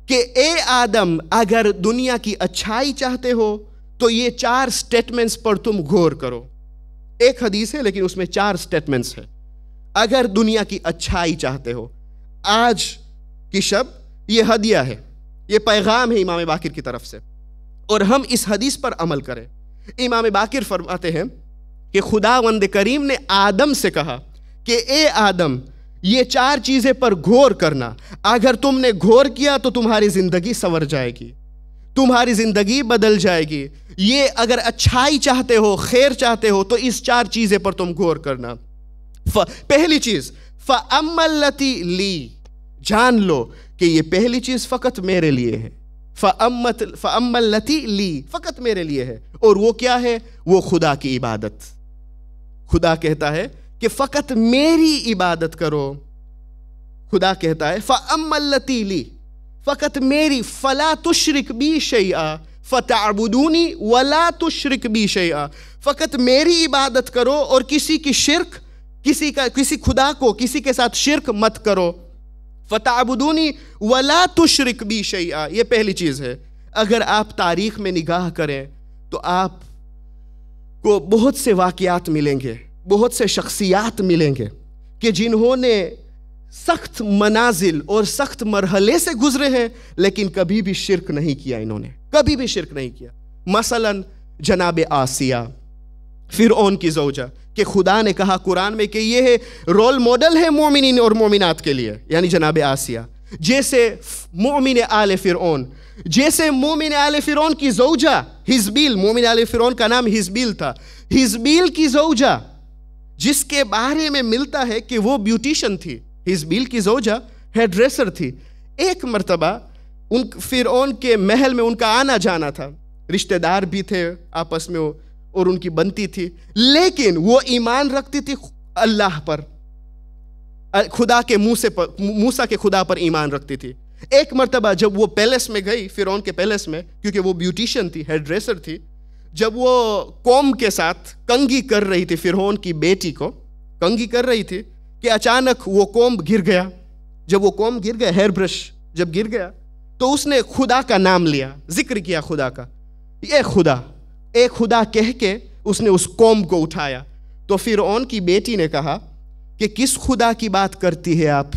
کہ اے آدم، اگر دنیا کی اچھائی چاہتے ہو تو یہ 4 سٹیٹمنٹس پر تم غور کرو۔ ایک حدیث ہے لیکن اس میں 4 سٹیٹمنٹس ہیں۔ اگر دنیا کی اچھائی چاہتے ہو، آج کی شب یہ ہدیہ ہے، یہ پیغام ہے امام باقر کی طرف سے، اور ہم اس حدیث پر عمل کریں۔ امام باقر فرماتے ہیں کہ خداوند کریم نے آدم سے کہا کہ اے آدم، یہ 4 چیزیں پر غور کرنا، اگر تم نے غور کیا تو تمہاری زندگی سنور جائے گی، تمہاری زندگی بدل جائے گی۔ یہ اگر اچھائی چاہتے ہو، خیر چاہتے ہو تو اس 4 چیزیں پر تم غور کرنا۔ پہلی چیز فَأَمَّا الَّتِي لِي، جان لو کہ یہ پہلی چیز فقط میرے لیے ہے۔ فَأَمَّا الَّتِي لِي، فقط میرے لیے ہے، اور وہ کیا ہے؟ وہ خدا کی عبادت۔ خدا کہتا ہے کہ فقط میری عبادت کرو۔ خدا کہتا ہے فَأَمَّا الَّتِي لِي، فقط میری، فَلَا تُشْرِكْ بِي شَيْئًا فَتَعْبُدُونِي وَلَا تُشْرِكْ بِي شَيْئًا، فقط میری عبادت کرو اور کسی کی شرک، کسی خدا کو کسی کے ساتھ شرک مت کرو۔ فَتَعْبُدُونِي وَلَا تُشْرِكْ بِي شَيْئًا، یہ پہلی چیز ہے۔ اگر آپ تاریخ میں نگاہ کریں تو آپ کو بہت سے واقعات ملیں گے، بہت سے شخصیات ملیں گے کہ جنہوں نے سخت منازل اور سخت مرحلے سے گزرے ہیں لیکن کبھی بھی شرک نہیں کیا، انہوں نے کبھی بھی شرک نہیں کیا۔ مثلا جناب آسیہ، فرعون کی زوجہ، کہ خدا نے کہا قرآن میں کہ یہ رول ماڈل ہے مومنین اور مومنات کے لیے، یعنی جناب آسیہ، جیسے مومن آل فرعون، جیسے مومن آل فرعون کی زوجہ حزبیل، مومن آل فرعون کا نام حزبیل تھا، حزبیل کی زوجہ جس کے بارے میں ملتا ہے کہ وہ بیوٹیشن تھی، حزبیل کی زوجہ ہیئر ڈریسر تھی۔ ایک مرتبہ ان فرعون کے محل میں ان کا آنا جانا تھا، رشتہ دار بھی تھے آپس میں اور ان کی بنتی تھی، لیکن وہ ایمان رکھتی تھی اللہ پر، خدا کے موسیٰ کے خدا پر ایمان رکھتی تھی۔ ایک مرتبہ جب وہ پیلس میں گئی، فرعون کے پیلس میں، کیونکہ وہ بیوٹیشن تھی، ہیئر ڈریسر تھی، جب وہ کوم کے ساتھ کنگھی کر رہی تھی، فرعون کی بیٹی کو کنگھی کر رہی تھی کہ اچانک وہ کوم گر گیا۔ جب وہ کوم گر گیا، ہیئر برش جب گر گیا تو اس نے خدا کا نام لیا، ذکر کیا خدا کا، اے خدا کہہ کے اس نے اس کوم کو اٹھایا۔ تو فرعون کی بیٹی نے کہا کہ کس خدا کی بات کرتی ہے آپ؟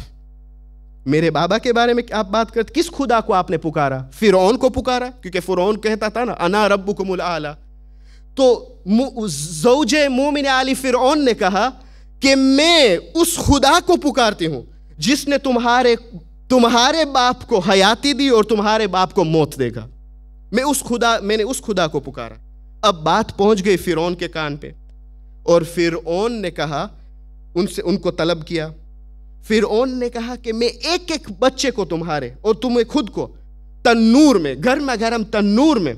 میرے بابا کے بارے میں آپ بات کرتے، کس خدا کو آپ نے پکارا؟ فرعون کو پکارا، کیونکہ فرعون کہتا تھا نا انا ربکم الاعلی۔ تو زوج مومن آل فرعون نے کہا کہ میں اس خدا کو پکارتی ہوں جس نے تمہارے باپ کو حیاتی دی اور تمہارے باپ کو موت دے گا۔ میں نے اس خدا کو پکارا۔ اب بات پہنچ گئی فرعون کے کان پہ، اور فرعون نے کہا، ان کو طلب کیا۔ فرعون نے کہا کہ میں ایک ایک بچے کو تمہارے اور تمہیں خود کو تنور میں، گرما گرم تنور میں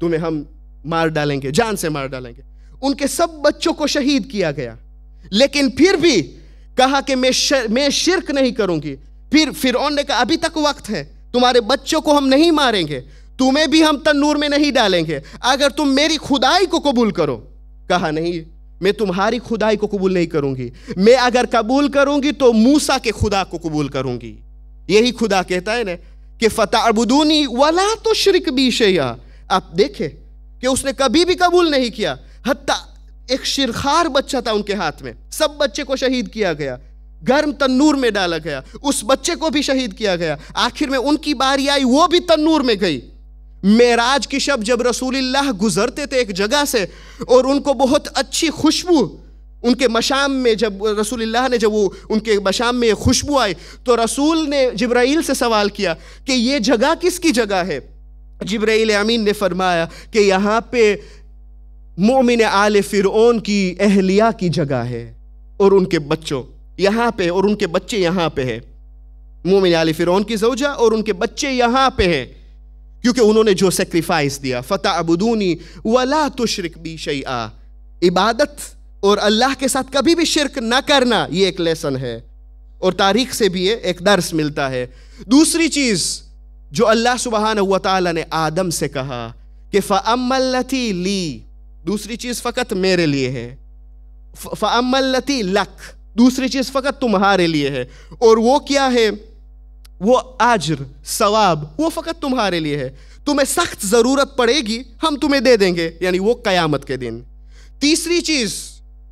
تمہیں ہم مار ڈالیں گے، جان سے مار ڈالیں گے۔ ان کے سب بچوں کو شہید کیا گیا، لیکن پھر بھی کہا کہ میں شرک نہیں کروں گی۔ پھر فرعون نے کہا ابھی تک وقت ہے، تمہارے بچوں کو ہم نہیں ماریں گے، تمہیں بھی ہم تنور میں نہیں ڈالیں گے اگر تم میری خدائی کو قبول کرو۔ کہا نہیں، میں تمہاری خدائی کو قبول نہیں کروں گی، میں اگر قبول کروں گی تو موسیٰ کے خدا کو قبول کروں گی۔ یہی خدا کہتا ہے نا کہ فَتَعْبُدُونِي وَلَا تُشْرِكْ بِي شَيْئًا۔ آپ دیکھیں کہ اس نے کبھی بھی قبول نہیں کیا، حتیٰ ایک شرخار بچہ تھا ان کے ہاتھ میں، سب بچے کو شہید کیا گیا، گرم تنور میں ڈالا گیا، اس بچے کو بھی شہید کیا گیا۔ آخر میں ان کی باری آئی، وہ بھی تنور میں گئی۔ معراج کی شب جب رسول اللہ گزرتے تھے ایک جگہ سے اور ان کو بہت اچھی خوشبو ان کے مشام میں، جب رسول اللہ نے ان کے مشام میں خوشبو آئی تو رسول نے جبرائیل سے سوال کیا کہ یہ جگہ کس کی جگہ ہے؟ جبرائیل امین نے فرمایا کہ یہاں پہ مومن آل فرعون کی اہلیہ کی جگہ ہے اور ان کے بچوں یہاں پہ، اور ان کے بچے یہاں پہ ہے۔ مومن آل فرعون کی زوجہ اور ان کے بچے یہاں پہ ہیں، کیونکہ انہوں نے جو سیکریفائس دیا۔ فَتَعْبُدُونِي وَلَا تُشْرِكْ بِي شَيْئًا، عبادت اور اللہ کے ساتھ کبھی بھی شرک نہ کرنا، یہ ایک لیسن ہے اور تاریخ سے بھی یہ ایک درس ملتا ہے۔ دوسری چیز جو اللہ سبحانہ و تعالیٰ نے آدم سے کہا کہ فَأَمَّا الَّتِي لِي، دوسری چیز فقط میرے لیے ہے، فَأَمَّا الَّتِي لَكَ، دوسری چیز فقط تمہارے لیے ہے، اور وہ کیا ہے؟ وہ اجر، ثواب، وہ فقط تمہارے لیے ہے۔ تمہیں سخت ضرورت پڑے گی ہم تمہیں دے دیں گے، یعنی وہ قیامت کے دن۔ تیسری چیز،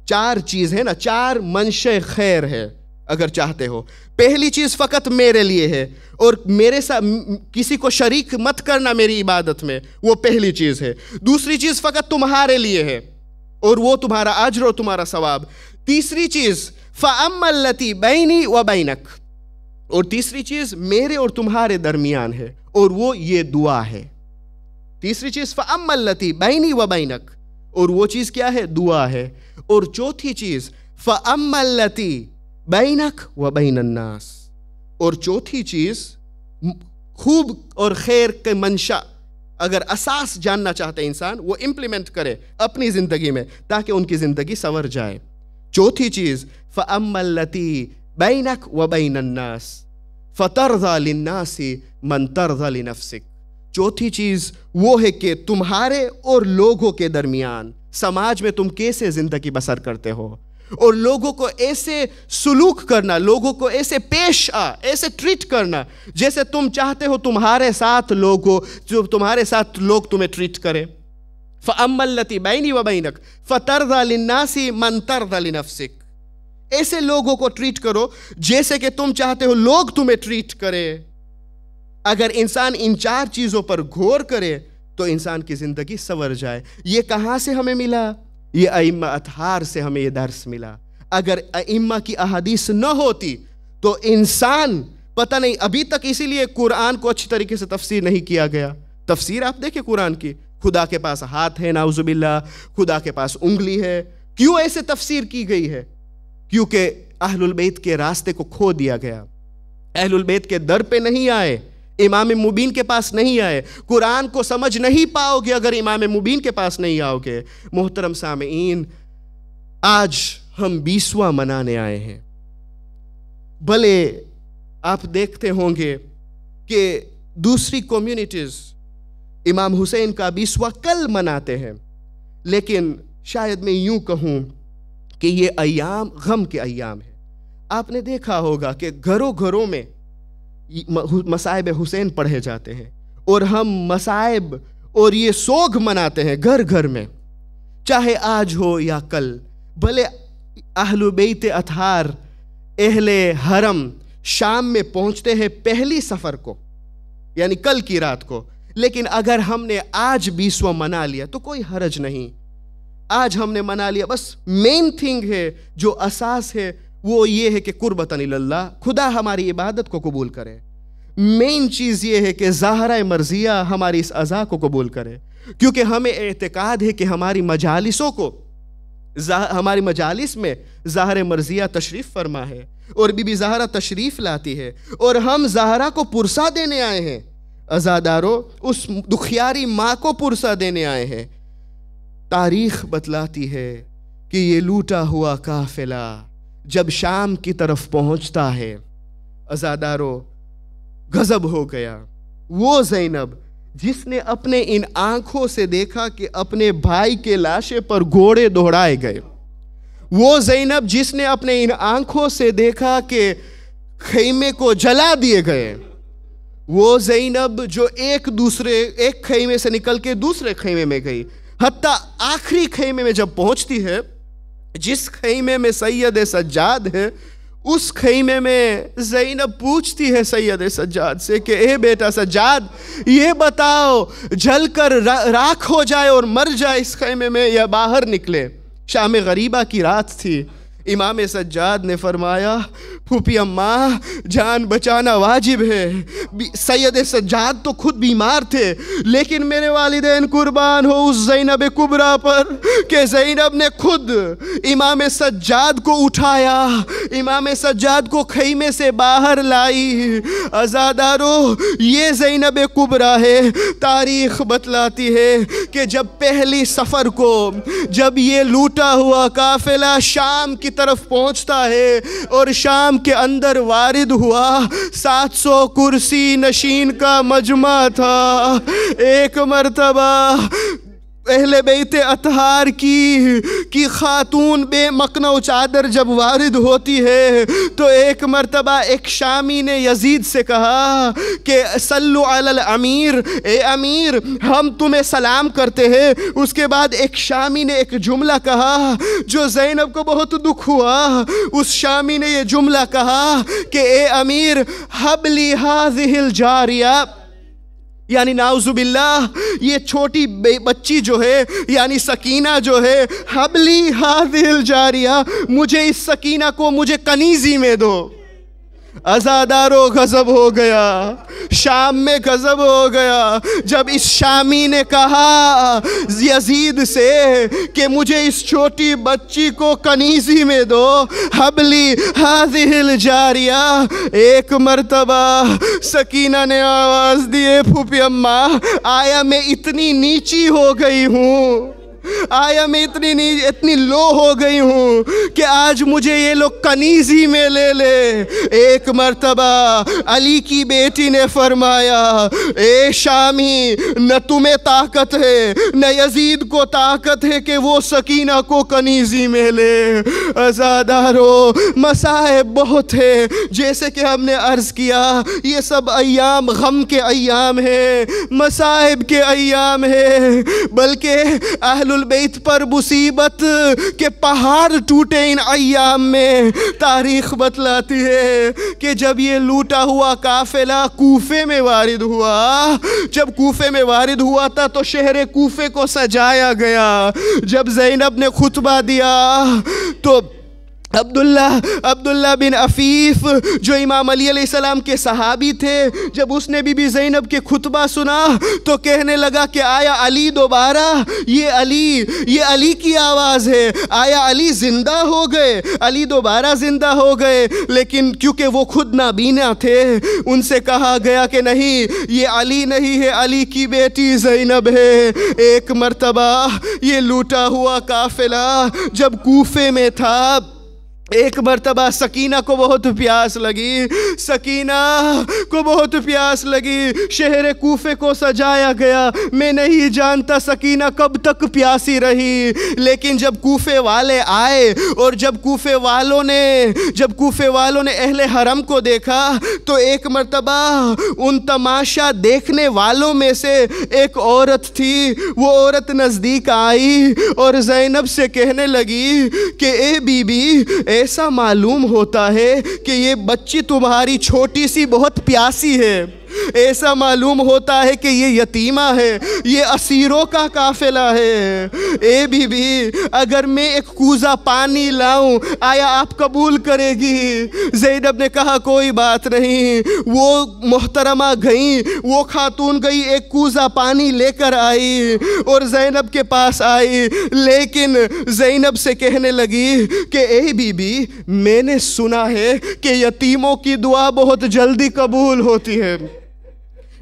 چار چیز ہے نا، چار منشأ خیر ہے اگر چاہتے ہو۔ پہلی چیز فقط میرے لیے ہے اور میرے ساتھ کسی کو شریک مت کرنا میری عبادت میں، وہ پہلی چیز ہے۔ دوسری چیز فقط تمہارے لیے ہے اور وہ تمہارا اجر اور تمہارا ثواب۔ تیسری چیز فَأَمَّا الَّتِي بَيْنِي وَبَيْنَكَ، اور تیسری چیز میرے اور تمہارے درمیان ہے اور وہ یہ دعا ہے۔ تیسری چیز فَأَمَّا الَّتِي بَيْنِي وَبَيْنَكَ، اور وہ چیز کیا ہے؟ دعا ہے۔ اور چوتھی چیز فَأَمَّا الَّتِي بَيْنَكَ وَبَيْنَ النَّاسِ، اور چوتھی چیز خوب اور خیر کے منشا، اگر اساس جاننا چاہتے ہیں انسان، وہ امپلیمنٹ کرے اپنی زندگی میں تاکہ ان کی زندگی سنور جائے۔ چوتھی چیز فَأَمَّا الَّتِي بَيْنَكَ وَبَيْنَ النَّاسِ فَتَرْضَى لِلنَّاسِ مَنْ تَرْضَى لِنَفْسِكَ، چوتھی چیز وہ ہے کہ تمہارے اور لوگوں کے درمیان سماج میں تم کیسے زندگی بسر کرتے ہو اور لوگوں کو ایسے سلوک کرنا، لوگوں کو ایسے پیش ایسے ٹریٹ کرنا جیسے تم چاہتے ہو تمہارے ساتھ لوگ ہو، جو تمہارے ساتھ لوگ تمہیں ٹریٹ کرے۔ فَأَمَّا الَّتِي بَيْنِي وَبَيْنَكَ فَتَرْضَى لِلنَّاسِ مَنْ تَرْضَى لِنَفْسِكَ، ایسے لوگوں کو ٹریٹ کرو جیسے کہ تم چاہتے ہو لوگ تمہیں ٹریٹ کرے۔ اگر انسان ان چار چیزوں پر غور کرے تو انسان کی زندگی سنور جائے۔ یہ کہاں سے ہمیں ملا؟ یہ ائمہ اطہار سے ہمیں یہ درس ملا۔ اگر ائمہ کی احادیث نہ ہوتی تو انسان پتہ نہیں، ابھی تک اسی لیے قرآن کو اچھی طریقے سے تفسیر نہیں کیا گیا۔ تفسیر آپ دیکھیں قرآن کی، خدا کے پاس ہاتھ ہے نعوذ باللہ، خدا کے پاس انگلی ہے، کیوں ایسے تفسیر کی گئی ہے؟ کیونکہ اہل البیت کے راستے کو کھو دیا گیا، اہل البیت کے در پہ نہیں آئے، امام مبین کے پاس نہیں آئے۔ قرآن کو سمجھ نہیں پاؤ گے اگر امام مبین کے پاس نہیں آؤ گے۔ محترم سامعین، آج ہم 20واں منانے آئے ہیں۔ بھلے آپ دیکھتے ہوں گے کہ دوسری کمیونٹیز امام حسین کا 20واں کل مناتے ہیں، لیکن شاید میں یوں کہوں کہ یہ ایام غم کے ایام ہیں۔ آپ نے دیکھا ہوگا کہ گھروں گھروں میں مصائب حسین پڑھے جاتے ہیں اور ہم مصائب اور یہ سوگ مناتے ہیں گھر گھر میں، چاہے آج ہو یا کل۔ بھلے اہل بیت اطہار، اہل حرم شام میں پہنچتے ہیں پہلی سفر کو، یعنی کل کی رات کو، لیکن اگر ہم نے آج 20واں منا لیا تو کوئی حرج نہیں۔ آج ہم نے منا لیا، بس مین تھنگ ہے جو اساس ہے وہ یہ ہے کہ قربتاً اللہ، خدا ہماری عبادت کو قبول کرے۔ مین چیز یہ ہے کہ ظاہرہ مرضیہ ہماری اس عزا کو قبول کرے، کیونکہ ہمیں اعتقاد ہے کہ ہماری مجالسوں کو، ہماری مجالس میں ظاہر مرضیہ تشریف فرما ہے اور بی بی زہرا تشریف لاتی ہے اور ہم زہرا کو پرسہ دینے آئے ہیں، عزادارو اس دکھیاری ماں کو پرسہ دینے آئے ہیں۔ تاریخ بتلاتی ہے کہ یہ لوٹا ہوا قافلہ جب شام کی طرف پہنچتا ہے، عزادارو غضب ہو گیا۔ وہ زینب جس نے اپنے ان آنکھوں سے دیکھا کہ اپنے بھائی کے لاشے پر گھوڑے دوڑائے گئے، وہ زینب جس نے اپنے ان آنکھوں سے دیکھا کہ خیمے کو جلا دیے گئے، وہ زینب جو ایک خیمے سے نکل کے دوسرے خیمے میں گئی، حتیٰ آخری خیمے میں جب پہنچتی ہے، جس خیمے میں سید سجاد ہے، اس خیمے میں زینب پوچھتی ہے سید سجاد سے کہ اے بیٹا سجاد، یہ بتاؤ جل کر راکھ ہو جائے اور مر جائے اس خیمے میں یا باہر نکلے؟ شام غریبہ کی رات تھی، امام سجاد نے فرمایا پھوپھی اماں جان بچانا واجب ہے. سید سجاد تو خود بیمار تھے لیکن میرے والدین قربان ہو اس زینب کبریٰ پر کہ زینب نے خود امام سجاد کو اٹھایا, امام سجاد کو خیمے سے باہر لائی. عزادارو یہ زینب کبریٰ ہے. تاریخ بتلاتی ہے کہ جب پہلی سفر کو جب یہ لوٹا ہوا قافلہ شام کی طرف پہنچتا ہے اور شام کے اندر وارد ہوا, 700 کرسی نشین کا مجمع تھا. ایک مرتبہ اہل بیت اطہار کی خاتون بے مقنع چادر جب وارد ہوتی ہے تو ایک مرتبہ ایک شامی نے یزید سے کہا کہ صلو علی الامیر, اے امیر ہم تمہیں سلام کرتے ہیں. اس کے بعد ایک شامی نے ایک جملہ کہا جو زینب کو بہت دکھ ہوا. اس شامی نے یہ جملہ کہا کہ اے امیر حب لی ہذہ الجاریہ, یعنی نعوذ باللہ یہ چھوٹی بچی جو ہے یعنی سکینہ جو ہے, حبلی ہذہ الجاریہ مجھے اس سکینہ کو مجھے کنیزی میں دو. عزادارو غضب ہو گیا, شام میں غضب ہو گیا جب اس شامی نے کہا یزید سے کہ مجھے اس چھوٹی بچی کو کنیزی میں دو. حبلی ہذہ الجاریہ. ایک مرتبہ سکینہ نے آواز دیے پھوپھی اماں آیا میں اتنی نیچی ہو گئی ہوں, آیا میں اتنی لو ہو گئی ہوں کہ آج مجھے یہ لوگ کنیزی میں لے لے. ایک مرتبہ علی کی بیٹی نے فرمایا اے شامی نہ تمہیں طاقت ہے نہ یزید کو طاقت ہے کہ وہ سکینہ کو کنیزی میں لے. عزادارو مصائب بہت ہے, جیسے کہ ہم نے عرض کیا یہ سب ایام غم کے ایام ہیں, مصائب کے ایام ہیں, بلکہ اہل البیت پر مصیبت کے پہاڑ ٹوٹے ان ایام میں. تاریخ بتلاتی ہے کہ جب یہ لوٹا ہوا قافلہ کوفے میں وارد ہوا, جب کوفے میں وارد ہوا تھا تو شہر کوفے کو سجایا گیا. جب زینب نے خطبہ دیا تو عبداللہ بن عفیف جو امام علی علیہ السلام کے صحابی تھے, جب اس نے بی بی زینب کے خطبہ سنا تو کہنے لگا کہ آیا علی دوبارہ, یہ علی کی آواز ہے, آیا علی زندہ ہو گئے, علی دوبارہ زندہ ہو گئے. لیکن کیونکہ وہ خود نابینا تھے ان سے کہا گیا کہ نہیں یہ علی نہیں ہے, علی کی بیٹی زینب ہے. ایک مرتبہ یہ لوٹا ہوا قافلہ جب کوفے میں تھا, ایک مرتبہ سکینہ کو بہت پیاس لگی, شہر کوفے کو سجایا گیا. میں نہیں جانتا سکینہ کب تک پیاسی رہی, لیکن جب کوفے والے آئے اور جب کوفے والوں نے اہل حرم کو دیکھا تو ایک مرتبہ ان تماشا دیکھنے والوں میں سے ایک عورت تھی, وہ عورت نزدیک آئی اور زینب سے کہنے لگی کہ اے بی بی ایسا معلوم ہوتا ہے کہ یہ بچی تمہاری چھوٹی سی بہت پیاسی ہے, ایسا معلوم ہوتا ہے کہ یہ یتیمہ ہے, یہ اسیروں کا قافلہ ہے. اے بی بی اگر میں ایک کوزہ پانی لاؤں آیا آپ قبول کرے گی؟ زینب نے کہا کوئی بات نہیں. وہ محترمہ گئیں, وہ خاتون گئی, ایک کوزہ پانی لے کر آئی اور زینب کے پاس آئی, لیکن زینب سے کہنے لگی کہ اے بی بی میں نے سنا ہے کہ یتیموں کی دعا بہت جلدی قبول ہوتی ہے.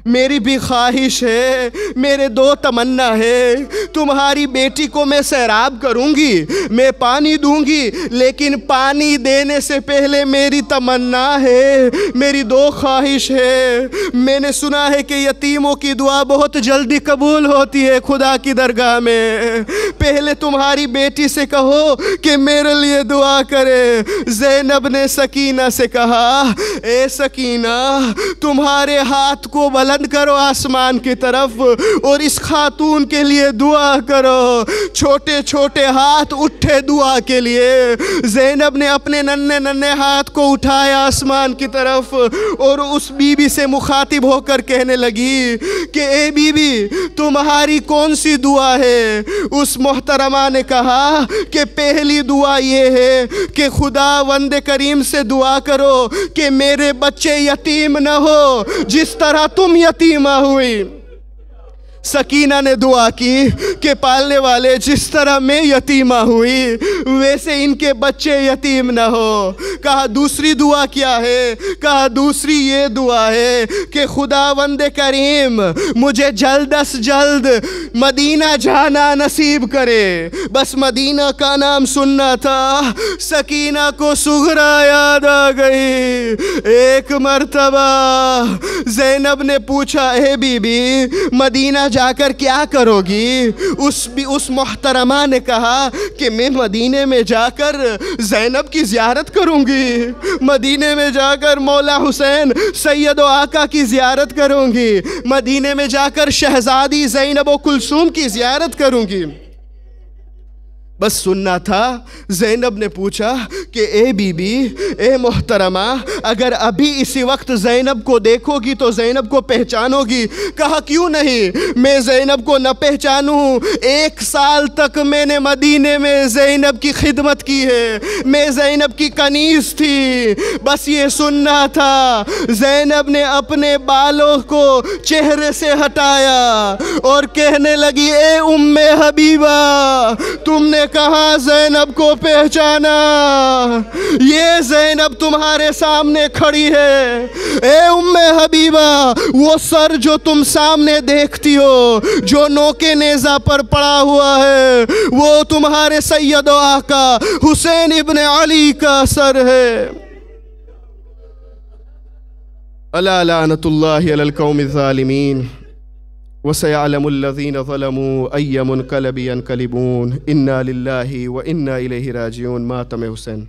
میری بھی خواہش ہے, میرے 2 تمنا ہے. تمہاری بیٹی کو میں سیراب کروں گی, میں پانی دوں گی, لیکن پانی دینے سے پہلے میری تمنا ہے, میری 2 خواہش ہے. میں نے سنا ہے کہ یتیموں کی دعا بہت جلدی قبول ہوتی ہے خدا کی درگاہ میں. پہلے تمہاری بیٹی سے کہو کہ میرے لیے دعا کرے. زینب نے سکینہ سے کہا اے سکینہ تمہارے ہاتھ کو بلا بلند کرو آسمان کی طرف اور اس خاتون کے لیے دعا کرو. چھوٹے چھوٹے ہاتھ اٹھے دعا کے لیے. زینب نے اپنے ننھے ننھے ہاتھ کو اٹھایا آسمان کی طرف اور اس بی بی سے مخاطب ہو کر کہنے لگی کہ اے بی بی تمہاری کون سی دعا ہے؟ اس محترمہ نے کہا کہ پہلی دعا یہ ہے کہ خداوند کریم سے دعا کرو کہ میرے بچے یتیم نہ ہو جس طرح تم یتیمہ ہوئی. سکینہ نے دعا کی کہ پالنے والے جس طرح میں یتیمہ ہوئی ویسے ان کے بچے یتیم نہ ہو. کہا دوسری دعا کیا ہے؟ کہا دوسری یہ دعا ہے کہ خداوند کریم مجھے جلد از جلد مدینہ جانا نصیب کرے. بس مدینہ کا نام سننا تھا سکینہ کو صغرا یاد آ گئی. ایک مرتبہ زینب نے پوچھا اے بی بی مدینہ جا کر کیا کرو گی؟ اس محترمہ نے کہا کہ میں مدینے میں جا کر زینب کی زیارت کروں گی. مدینے میں جا کر مولا حسین سید و آقا کی زیارت کروں گی. مدینے میں جا کر شہزادی زینب و کلثوم کی زیارت کروں گی. بس سننا تھا. زینب نے پوچھا کہ اے بی بی اے محترمہ اگر ابھی اسی وقت زینب کو دیکھو گی تو زینب کو پہچانو گی؟ کہا کیوں نہیں میں زینب کو نہ پہچانوں. 1 سال تک میں نے مدینے میں زینب کی خدمت کی ہے. میں زینب کی کنیز تھی. بس یہ سننا تھا. زینب نے اپنے بالوں کو چہرے سے ہٹایا اور کہنے لگی اے ام حبیبہ تم نے کہاں زینب کو پہچانا؟ یہ زینب تمہارے سامنے کھڑی ہے. اے ام حبیبہ وہ سر جو تم سامنے دیکھتی ہو جو نوکے نیزہ پر پڑا ہوا ہے وہ تمہارے سید و آقا حسین ابن علی کا سر ہے. الا لعنت اللہ علی القوم الظالمین وَسَيَعْلَمُ الَّذِينَ ظَلَمُوا أَيَّ مُنْقَلَبٍ يَنْقَلِبُونَ. إِنَّا لِلَّهِ وَإِنَّا إِلَيْهِ رَاجِعُونَ. ماتم حسین.